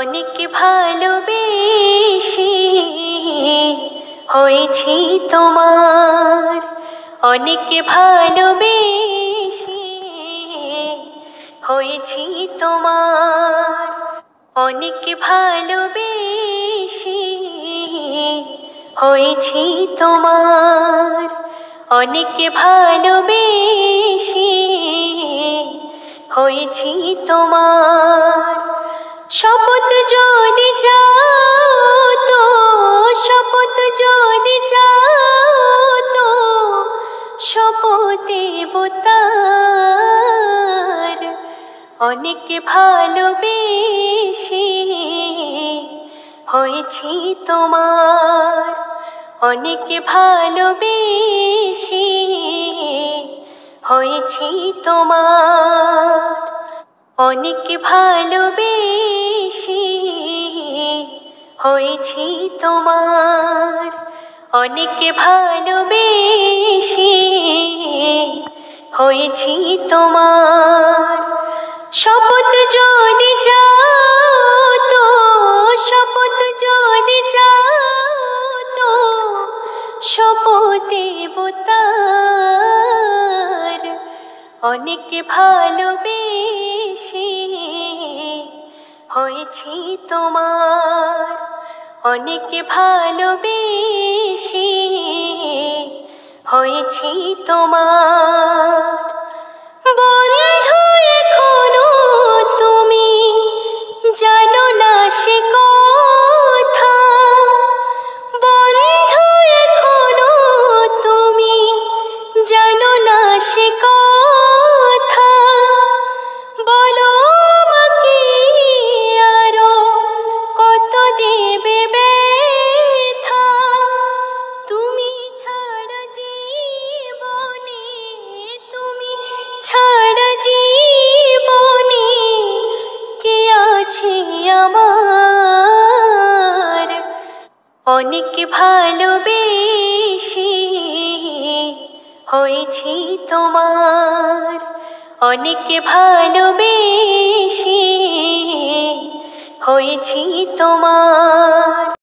অনেক ভালোবেসে হয়েছি তোমার, অনেক ভালোবেসে হয়েছি তোমার, অনেক ভালোবেসে হয়েছি তোমার, অনেক ভালোবেসে হয়েছি তোমার। শপথ যদি চাও তো, শপথ যদি চাও তো শপথ দেব তার। অনেক ভালোবেসে হয়েছি তোমার, অনেক ভালোবেসে হয়েছি তোমার, অনেক ভালোবেসে হয়েছি তোমার, অনেক ভালোবেসে হয়েছি তোমার। শপথ যদি চাও তো, শপথ যদি চাও তো শপথ দেব তার। অনেক ভালোবেসে হয়েছি তোমার, অনেক ভালোবেসে হয়েছি তোমার। বন্ধু এখনো তুমি জানো না সে কথা, বন্ধু এখনো তুমি জানো না সে কথা। বলো আমাকে আরো কত দেবে ব্যথা, তুমি ছাড়া জীবনে, তুমি ছাড়া জীবনে কে আছে আমার। অনেক ভালোবেসে হয়েছি তোমার, অনেক ভালোবেসে হয়েছি তোমার।